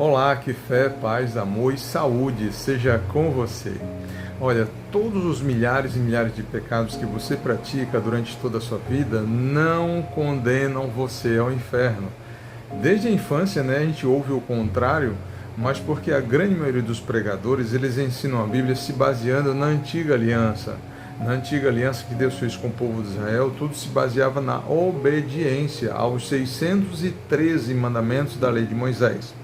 Olá, que fé, paz, amor e saúde seja com você. Olha, todos os milhares e milhares de pecados que você pratica durante toda a sua vida não condenam você ao inferno. Desde a infância, a gente ouve o contrário, mas porque a grande maioria dos pregadores, eles ensinam a Bíblia se baseando na antiga aliança. Na antiga aliança que Deus fez com o povo de Israel, tudo se baseava na obediência aos 613 mandamentos da lei de Moisés.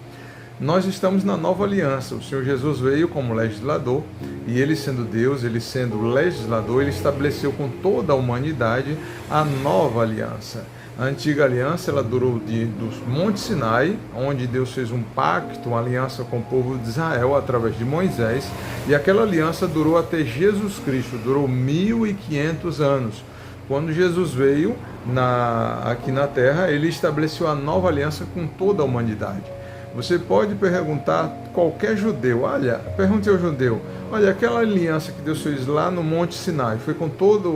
Nós estamos na nova aliança. O Senhor Jesus veio como legislador e ele sendo Deus, ele sendo legislador, ele estabeleceu com toda a humanidade a nova aliança. A antiga aliança ela durou do Monte Sinai, onde Deus fez um pacto, uma aliança com o povo de Israel através de Moisés, e aquela aliança durou até Jesus Cristo, durou 1500 anos. Quando Jesus veio aqui na terra, ele estabeleceu a nova aliança com toda a humanidade. Você pode perguntar a qualquer judeu, pergunte ao judeu, aquela aliança que Deus fez lá no Monte Sinai, foi com toda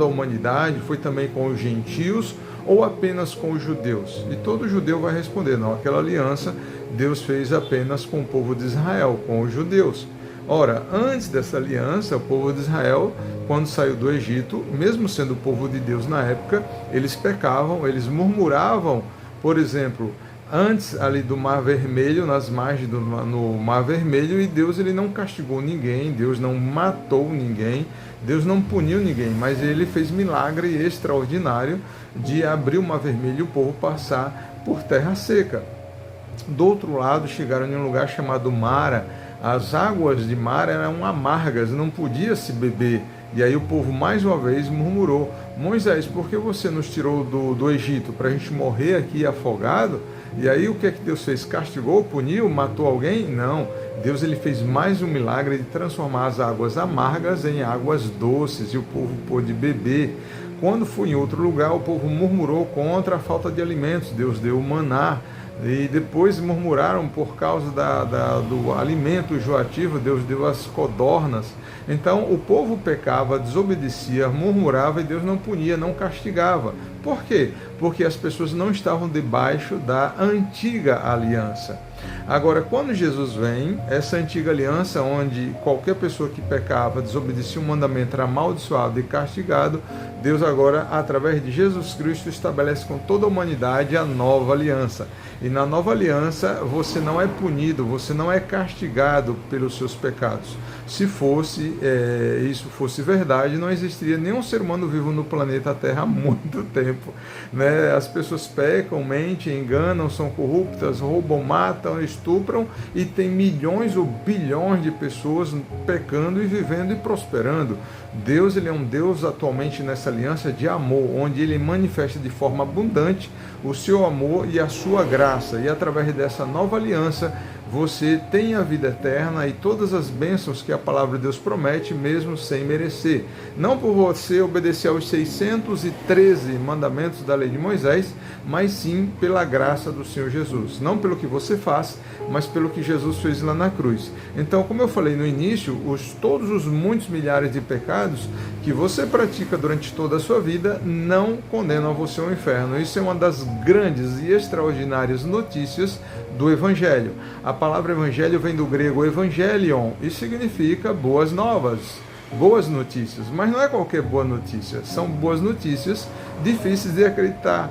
a humanidade, foi também com os gentios ou apenas com os judeus? E todo judeu vai responder, não, aquela aliança Deus fez apenas com o povo de Israel, com os judeus. Ora, antes dessa aliança, o povo de Israel, quando saiu do Egito, mesmo sendo o povo de Deus na época, eles pecavam, eles murmuravam, por exemplo, antes ali do Mar Vermelho, nas margens no Mar Vermelho, e Deus ele não castigou ninguém, Deus não matou ninguém, Deus não puniu ninguém, mas ele fez milagre extraordinário de abrir o Mar Vermelho e o povo passar por terra seca. Do outro lado, chegaram em um lugar chamado Mara. As águas de Mara eram amargas, não podia se beber. E aí o povo mais uma vez murmurou: Moisés, por que você nos tirou do Egito? Para a gente morrer aqui afogado? E aí o que é que Deus fez? Castigou, puniu, matou alguém? Não. Deus ele fez mais um milagre de transformar as águas amargas em águas doces e o povo pôde beber. Quando foi em outro lugar, o povo murmurou contra a falta de alimentos. Deus deu o maná. E depois murmuraram por causa do alimento enjoativo, Deus deu as codornas. Então o povo pecava, desobedecia, murmurava e Deus não punia, não castigava. Por quê? Porque as pessoas não estavam debaixo da antiga aliança. Agora, quando Jesus vem, essa antiga aliança, onde qualquer pessoa que pecava, desobedecia um mandamento, era amaldiçoado e castigado, Deus agora, através de Jesus Cristo, estabelece com toda a humanidade a nova aliança. E na nova aliança, você não é punido, você não é castigado pelos seus pecados. Se isso fosse verdade, não existiria nenhum ser humano vivo no planeta Terra há muito tempo. As pessoas pecam, mentem, enganam, são corruptas, roubam, matam, estupram, e tem milhões ou bilhões de pessoas pecando e vivendo e prosperando. Deus ele é um Deus atualmente nessa aliança de amor, onde ele manifesta de forma abundante o seu amor e a sua graça, e através dessa nova aliança você tem a vida eterna e todas as bênçãos que a palavra de Deus promete, mesmo sem merecer. Não por você obedecer aos 613 mandamentos da lei de Moisés, mas sim pela graça do Senhor Jesus. Não pelo que você faz, mas pelo que Jesus fez lá na cruz. Então, como eu falei no início, todos os muitos milhares de pecados que você pratica durante toda a sua vida não condenam você ao inferno. Isso é uma das grandes e extraordinárias notícias do Evangelho. A palavra Evangelho vem do grego Evangelion e significa boas novas, boas notícias. Mas não é qualquer boa notícia, são boas notícias difíceis de acreditar.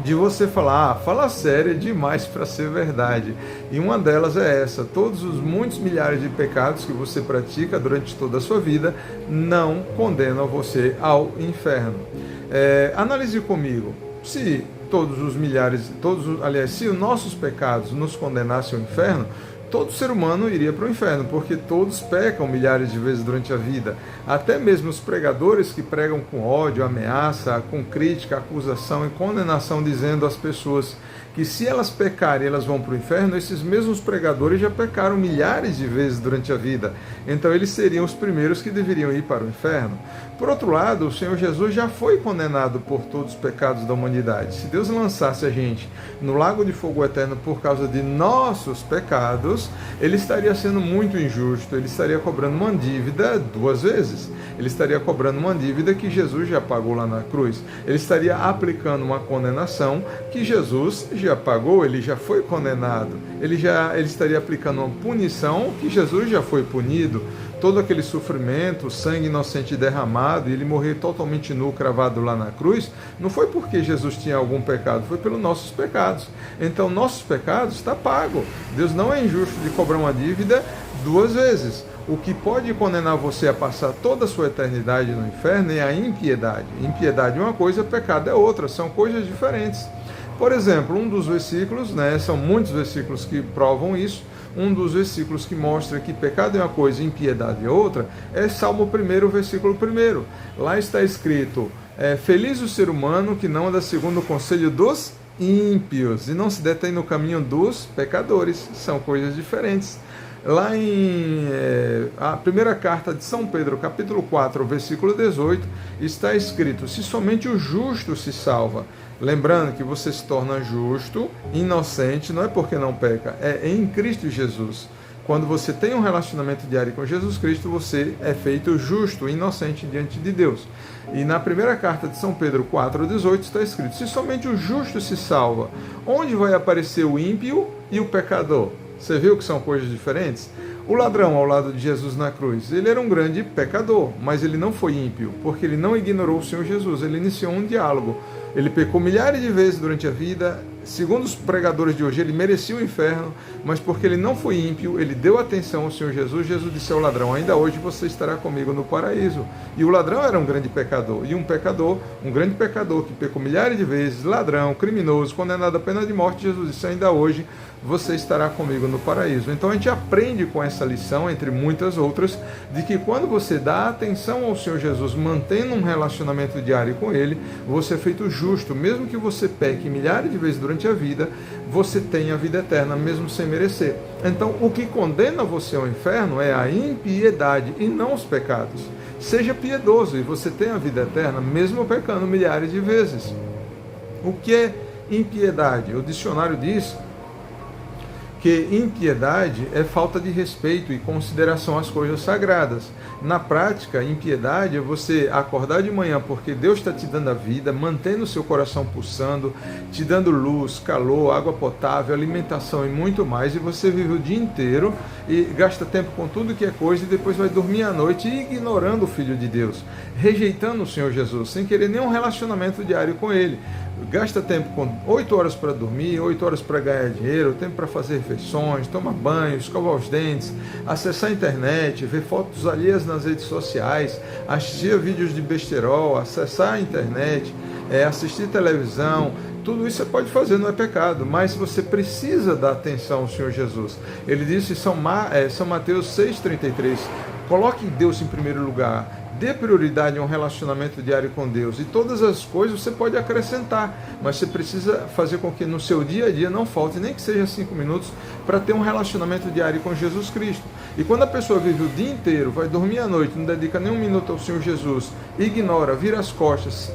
De você falar, fala sério demais para ser verdade. E uma delas é essa: todos os muitos milhares de pecados que você pratica durante toda a sua vida não condenam você ao inferno. Analise comigo. Se se os nossos pecados nos condenassem ao inferno, todo ser humano iria para o inferno, porque todos pecam milhares de vezes durante a vida. Até mesmo os pregadores que pregam com ódio, ameaça, com crítica, acusação e condenação, dizendo às pessoas que se elas pecarem, elas vão para o inferno, esses mesmos pregadores já pecaram milhares de vezes durante a vida. Então eles seriam os primeiros que deveriam ir para o inferno. Por outro lado, o Senhor Jesus já foi condenado por todos os pecados da humanidade. Se Deus lançasse a gente no lago de fogo eterno por causa de nossos pecados, ele estaria sendo muito injusto, ele estaria cobrando uma dívida duas vezes. Ele estaria cobrando uma dívida que Jesus já pagou lá na cruz. Ele estaria aplicando uma condenação que Jesus já pagou, ele já foi condenado, ele estaria aplicando uma punição que Jesus já foi punido. Todo aquele sofrimento, sangue inocente derramado, e ele morrer totalmente nu, cravado lá na cruz, não foi porque Jesus tinha algum pecado, foi pelos nossos pecados. Então, nossos pecados está pago. Deus não é injusto de cobrar uma dívida duas vezes. O que pode condenar você a passar toda a sua eternidade no inferno é a impiedade. Impiedade é uma coisa, pecado é outra, são coisas diferentes. Por exemplo, um dos versículos, são muitos versículos que provam isso, um dos versículos que mostra que pecado é uma coisa e impiedade é outra, é Salmo 1, versículo 1. Lá está escrito, feliz o ser humano que não anda segundo o conselho dos ímpios e não se detém no caminho dos pecadores. São coisas diferentes. Lá em a primeira carta de São Pedro, capítulo 4, versículo 18, está escrito, se somente o justo se salva. Lembrando que você se torna justo, inocente, não é porque não peca, é em Cristo Jesus. Quando você tem um relacionamento diário com Jesus Cristo, você é feito justo, inocente diante de Deus. E na primeira carta de São Pedro 4,18 está escrito, se somente o justo se salva, onde vai aparecer o ímpio e o pecador? Você viu que são coisas diferentes? O ladrão ao lado de Jesus na cruz, ele era um grande pecador, mas ele não foi ímpio, porque ele não ignorou o Senhor Jesus, ele iniciou um diálogo. Ele pecou milhares de vezes durante a vida, segundo os pregadores de hoje, ele merecia o inferno, mas porque ele não foi ímpio, ele deu atenção ao Senhor Jesus. Jesus disse ao ladrão, ainda hoje você estará comigo no paraíso. E o ladrão era um grande pecador, e um grande pecador que pecou milhares de vezes, ladrão, criminoso, condenado à pena de morte, Jesus disse, ainda hoje você estará comigo no paraíso. Então a gente aprende com essa lição, entre muitas outras, de que quando você dá atenção ao Senhor Jesus, mantendo um relacionamento diário com Ele, você é feito justo, mesmo que você peque milhares de vezes durante a vida, você tem a vida eterna, mesmo sem merecer. Então o que condena você ao inferno é a impiedade e não os pecados. Seja piedoso e você tem a vida eterna, mesmo pecando milhares de vezes. O que é impiedade? O dicionário diz que impiedade é falta de respeito e consideração às coisas sagradas. Na prática, impiedade é você acordar de manhã porque Deus está te dando a vida, mantendo o seu coração pulsando, te dando luz, calor, água potável, alimentação e muito mais, e você vive o dia inteiro e gasta tempo com tudo que é coisa e depois vai dormir à noite ignorando o Filho de Deus, rejeitando o Senhor Jesus, sem querer nenhum relacionamento diário com Ele. Gasta tempo com 8 horas para dormir, 8 horas para ganhar dinheiro, tempo para fazer refeições, tomar banho, escovar os dentes, acessar a internet, ver fotos alheias nas redes sociais, assistir a vídeos de besterol, acessar a internet, assistir televisão. Tudo isso você pode fazer, não é pecado, mas você precisa dar atenção ao Senhor Jesus. Ele disse em São Mateus 6,33, coloque Deus em primeiro lugar, dê prioridade a um relacionamento diário com Deus, e todas as coisas você pode acrescentar, mas você precisa fazer com que no seu dia a dia não falte, nem que seja 5 minutos, para ter um relacionamento diário com Jesus Cristo. E quando a pessoa vive o dia inteiro, vai dormir à noite, não dedica nem um minuto ao Senhor Jesus, ignora, vira as costas,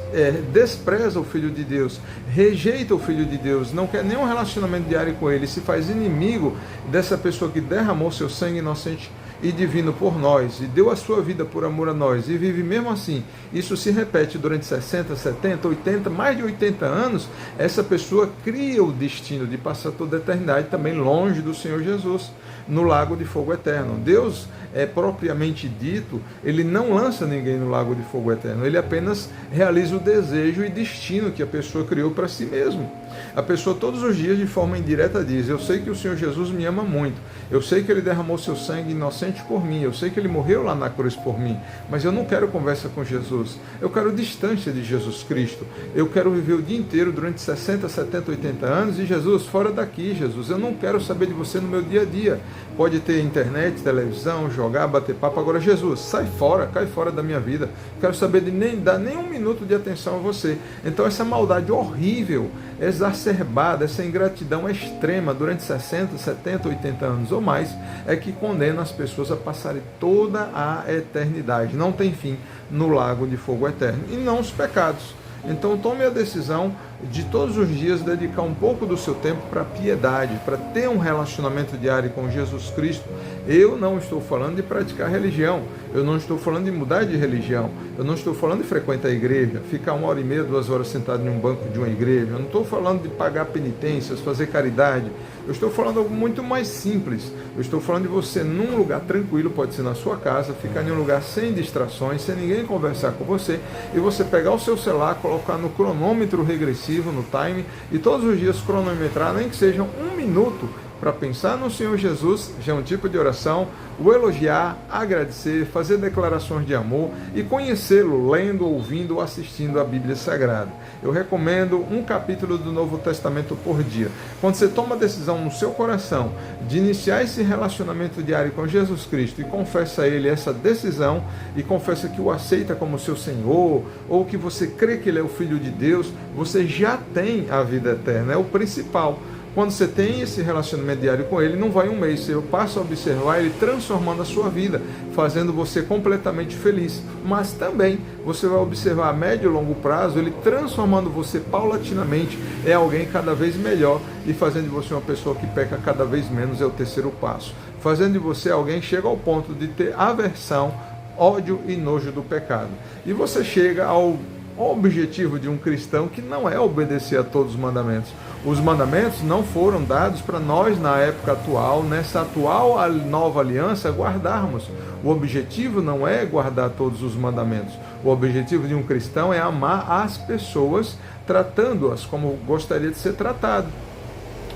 despreza o Filho de Deus, rejeita o Filho de Deus, não quer nenhum relacionamento diário com Ele, se faz inimigo dessa pessoa que derramou seu sangue inocente e divino por nós, e deu a sua vida por amor a nós, e vive mesmo assim, isso se repete durante 60, 70, 80, mais de 80 anos, essa pessoa cria o destino de passar toda a eternidade também longe do Senhor Jesus, no lago de fogo eterno. Deus, propriamente dito, Ele não lança ninguém no lago de fogo eterno, Ele apenas realiza o desejo e destino que a pessoa criou para si mesmo. A pessoa todos os dias de forma indireta diz, eu sei que o Senhor Jesus me ama muito, eu sei que Ele derramou seu sangue inocente por mim, eu sei que Ele morreu lá na cruz por mim, mas eu não quero conversa com Jesus, eu quero distância de Jesus Cristo, eu quero viver o dia inteiro durante 60, 70, 80 anos, e Jesus, fora daqui, Jesus, eu não quero saber de você no meu dia a dia. Pode ter internet, televisão, jogar, bater papo, agora Jesus, sai fora, cai fora da minha vida, quero saber de nem dar nem um minuto de atenção a você. Então essa maldade horrível, exacerbada, essa ingratidão extrema durante 60, 70, 80 anos ou mais, é que condena as pessoas a passarem toda a eternidade, não tem fim, no lago de fogo eterno, e não os pecados. Então tome a decisão de todos os dias dedicar um pouco do seu tempo para a piedade, para ter um relacionamento diário com Jesus Cristo. Eu não estou falando de praticar religião, eu não estou falando de mudar de religião, eu não estou falando de frequentar a igreja, ficar 1h30, 2 horas sentado em um banco de uma igreja, eu não estou falando de pagar penitências, fazer caridade, eu estou falando algo muito mais simples. Eu estou falando de você num lugar tranquilo, pode ser na sua casa, ficar em um lugar sem distrações, sem ninguém conversar com você, e você pegar o seu celular, colocar no cronômetro regressivo, no time, e todos os dias cronometrar, nem que sejam 1 minuto, para pensar no Senhor Jesus, já é um tipo de oração, o elogiar, agradecer, fazer declarações de amor e conhecê-lo lendo, ouvindo ou assistindo a Bíblia Sagrada. Eu recomendo um capítulo do Novo Testamento por dia. Quando você toma a decisão no seu coração de iniciar esse relacionamento diário com Jesus Cristo e confessa a Ele essa decisão e confessa que o aceita como seu Senhor ou que você crê que Ele é o Filho de Deus, você já tem a vida eterna, é o principal. Quando você tem esse relacionamento diário com Ele, não vai um mês, você passa a observar Ele transformando a sua vida, fazendo você completamente feliz. Mas também você vai observar a médio e longo prazo, Ele transformando você paulatinamente, é alguém cada vez melhor e fazendo de você uma pessoa que peca cada vez menos, é o terceiro passo. Fazendo de você alguém que chega ao ponto de ter aversão, ódio e nojo do pecado. E você chega ao objetivo de um cristão que não é obedecer a todos os mandamentos. Os mandamentos não foram dados para nós na época atual, nessa atual nova aliança, guardarmos. O objetivo não é guardar todos os mandamentos. O objetivo de um cristão é amar as pessoas, tratando-as como gostaria de ser tratado.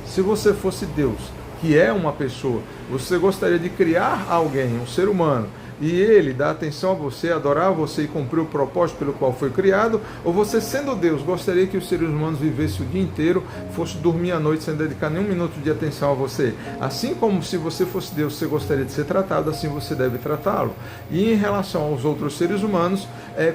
Se você fosse Deus, que é uma pessoa, você gostaria de criar alguém, um ser humano, e ele dá atenção a você, adorar você e cumprir o propósito pelo qual foi criado, ou você, sendo Deus, gostaria que os seres humanos vivessem o dia inteiro, fosse dormir à noite sem dedicar nenhum minuto de atenção a você? Assim como se você fosse Deus, você gostaria de ser tratado, assim você deve tratá-lo. E em relação aos outros seres humanos,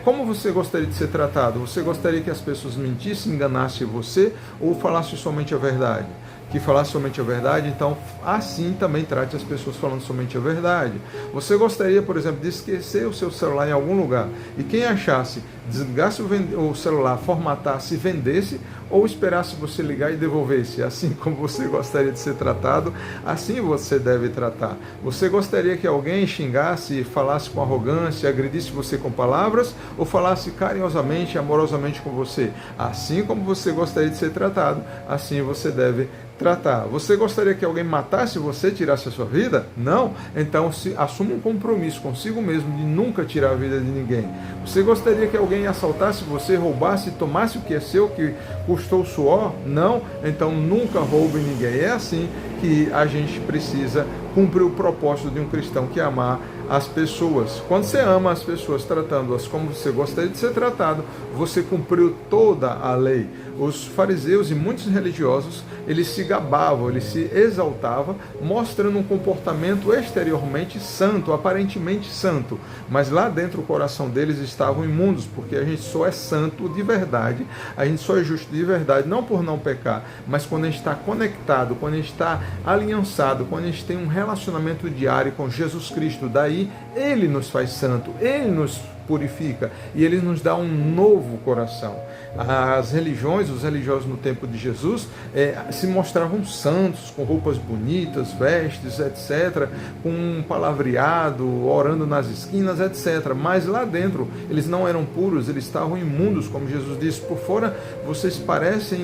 como você gostaria de ser tratado? Você gostaria que as pessoas mentissem, enganassem você, ou falassem somente a verdade? Que falasse somente a verdade, então assim também trate as pessoas falando somente a verdade. Você gostaria, por exemplo, de esquecer o seu celular em algum lugar e quem achasse, desligasse o celular, formatasse e vendesse, ou esperasse você ligar e devolvesse? Assim como você gostaria de ser tratado, assim você deve tratar. Você gostaria que alguém xingasse, falasse com arrogância, agredisse você com palavras, ou falasse carinhosamente, amorosamente com você? Assim como você gostaria de ser tratado, assim você deve tratar. Você gostaria que alguém matasse você, tirasse a sua vida? Não? Então assuma um compromisso consigo mesmo de nunca tirar a vida de ninguém. Você gostaria que alguém assaltasse você, roubasse, tomasse o que é seu, que custou suor? Não? Então nunca roube ninguém. É assim que a gente precisa cumprir o propósito de um cristão, que é amar as pessoas. Quando você ama as pessoas, tratando-as como você gostaria de ser tratado, você cumpriu toda a lei. Os fariseus e muitos religiosos, eles se gabavam, eles se exaltavam, mostrando um comportamento exteriormente santo, aparentemente santo, mas lá dentro o coração deles estavam imundos, porque a gente só é santo de verdade, a gente só é justo de verdade, não por não pecar, mas quando a gente está conectado, quando a gente está aliançado, quando a gente tem um relacionamento diário com Jesus Cristo. Daí Ele nos faz santo, Ele nos purifica e Ele nos dá um novo coração. As religiões, os religiosos no tempo de Jesus se mostravam santos, com roupas bonitas, vestes, etc., com um palavreado, orando nas esquinas, etc. Mas lá dentro eles não eram puros, eles estavam imundos, como Jesus disse. Por fora vocês parecem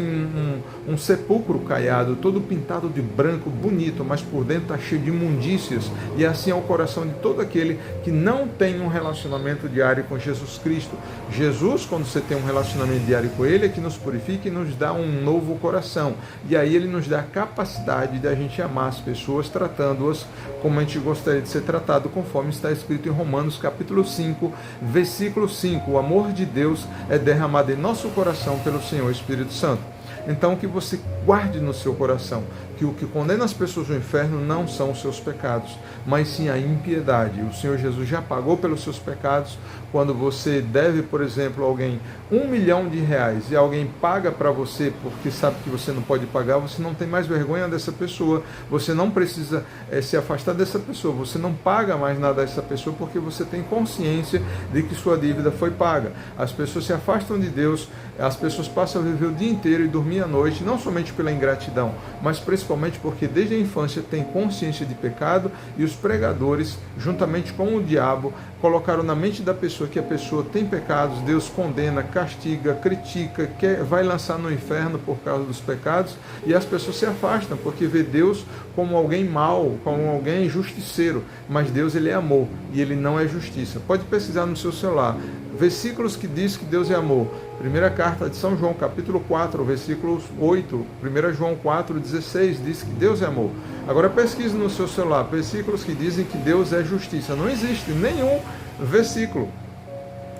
um sepulcro caiado, todo pintado de branco, bonito, mas por dentro está cheio de imundícias. E assim é o coração de todo aquele que não tem um relacionamento diário com Jesus Cristo. Jesus, quando você tem um relacionamento diário com Ele, é que nos purifica e nos dá um novo coração. E aí Ele nos dá a capacidade de a gente amar as pessoas, tratando-as como a gente gostaria de ser tratado, conforme está escrito em Romanos capítulo 5, versículo 5. O amor de Deus é derramado em nosso coração pelo Senhor Espírito Santo. Então, que você guarde no seu coração que o que condena as pessoas ao inferno não são os seus pecados, mas sim a impiedade. O Senhor Jesus já pagou pelos seus pecados. Quando você deve, por exemplo, a alguém R$1 milhão e alguém paga para você porque sabe que você não pode pagar, você não tem mais vergonha dessa pessoa, você não precisa se afastar dessa pessoa, você não paga mais nada a essa pessoa porque você tem consciência de que sua dívida foi paga. As pessoas se afastam de Deus, as pessoas passam a viver o dia inteiro e dormir à noite, não somente pela ingratidão, mas principalmente porque desde a infância tem consciência de pecado, e os pregadores, juntamente com o diabo, colocaram na mente da pessoa que a pessoa tem pecados, Deus condena, castiga, critica, vai lançar no inferno por causa dos pecados, e as pessoas se afastam porque vê Deus como alguém mau, como alguém justiceiro, mas Deus, ele é amor e ele não é justiça. Pode pesquisar no seu celular versículos que diz que Deus é amor. Primeira carta de São João, capítulo 4, versículo 8, 1 João 4, 16, diz que Deus é amor. Agora pesquise no seu celular versículos que dizem que Deus é justiça. Não existe nenhum versículo.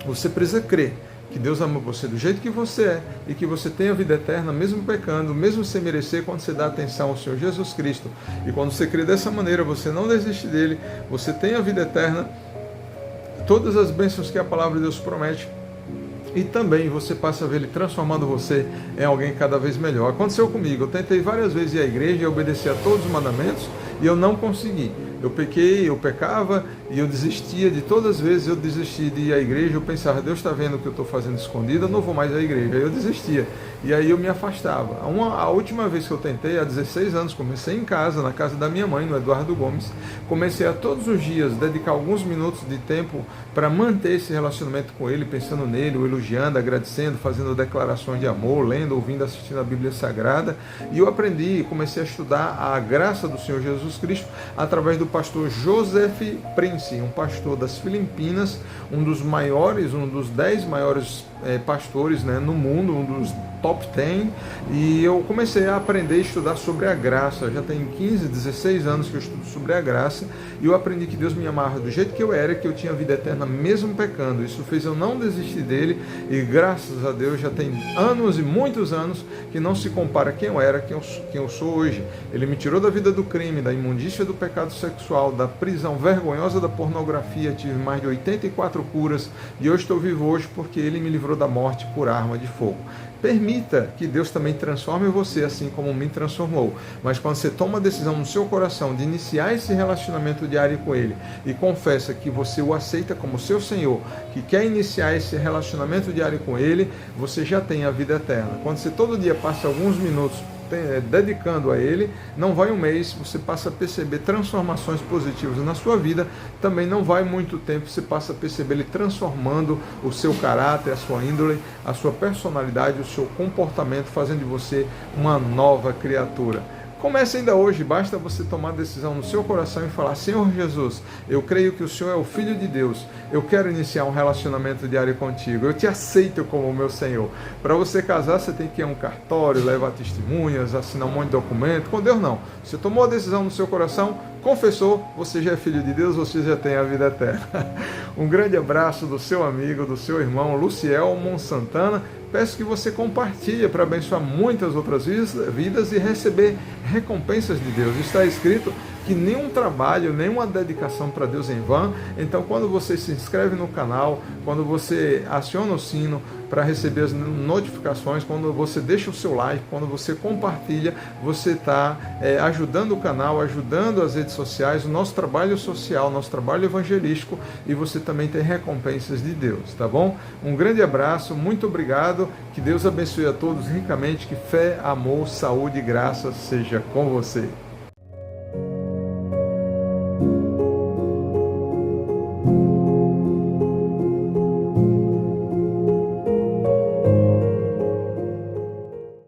Você precisa crer que Deus ama você do jeito que você é e que você tem a vida eterna, mesmo pecando, mesmo sem merecer, quando você dá atenção ao Senhor Jesus Cristo. E quando você crê dessa maneira, você não desiste dele, você tem a vida eterna, todas as bênçãos que a palavra de Deus promete, e também você passa a ver ele transformando você em alguém cada vez melhor. Aconteceu comigo, eu tentei várias vezes ir à igreja e obedecer a todos os mandamentos e eu não consegui. Eu pequei, eu pecava e eu desistia de todas as vezes, eu desisti de ir à igreja, eu pensava, Deus está vendo o que eu estou fazendo escondido, eu não vou mais à igreja. Aí eu desistia e aí eu me afastava. A última vez que eu tentei, há 16 anos, comecei em casa, na casa da minha mãe, no Eduardo Gomes, comecei a todos os dias dedicar alguns minutos de tempo para manter esse relacionamento com ele, pensando nele, o elogiando, agradecendo, fazendo declarações de amor, lendo, ouvindo, assistindo a Bíblia Sagrada. E eu aprendi, comecei a estudar a graça do Senhor Jesus Cristo através do pastor Joseph Prince, um pastor das Filipinas, um dos maiores, um dos 10 maiores pastores, né, no mundo, um dos top 10, e eu comecei a aprender a estudar sobre a graça. Já tem 15, 16 anos que eu estudo sobre a graça, e eu aprendi que Deus me amava do jeito que eu era, que eu tinha vida eterna mesmo pecando. Isso fez eu não desistir dele, e graças a Deus já tem anos e muitos anos que não se compara quem eu era, quem eu sou hoje. Ele me tirou da vida do crime, da imundícia do pecado sexual, da prisão vergonhosa da pornografia, tive mais de 84 curas, e eu estou vivo hoje porque ele me livrou da morte por arma de fogo. Permita que Deus também transforme você assim como me transformou. Mas quando você toma a decisão no seu coração de iniciar esse relacionamento diário com Ele e confessa que você o aceita como seu Senhor, que quer iniciar esse relacionamento diário com Ele, você já tem a vida eterna. Quando você todo dia passa alguns minutos dedicando a Ele, não vai um mês, você passa a perceber transformações positivas na sua vida. Também não vai muito tempo, você passa a perceber Ele transformando o seu caráter, a sua índole, a sua personalidade, o seu comportamento, fazendo de você uma nova criatura. Comece ainda hoje, basta você tomar a decisão no seu coração e falar: Senhor Jesus, eu creio que o Senhor é o Filho de Deus, eu quero iniciar um relacionamento diário contigo, eu te aceito como meu Senhor. Para você casar, você tem que ir a um cartório, levar testemunhas, assinar um monte de documento. Com Deus não, você tomou a decisão no seu coração, confessou, você já é filho de Deus, você já tem a vida eterna. Um grande abraço do seu amigo, do seu irmão Luciel Monsantana. Peço que você compartilhe para abençoar muitas outras vidas e receber recompensas de Deus. Está escrito que nenhum trabalho, nenhuma dedicação para Deus em vão. Então, quando você se inscreve no canal, quando você aciona o sino para receber as notificações, quando você deixa o seu like, quando você compartilha, você está ajudando o canal, ajudando as redes sociais, o nosso trabalho social, nosso trabalho evangelístico, e você também tem recompensas de Deus, tá bom? Um grande abraço, muito obrigado, que Deus abençoe a todos ricamente, que fé, amor, saúde e graça seja com você.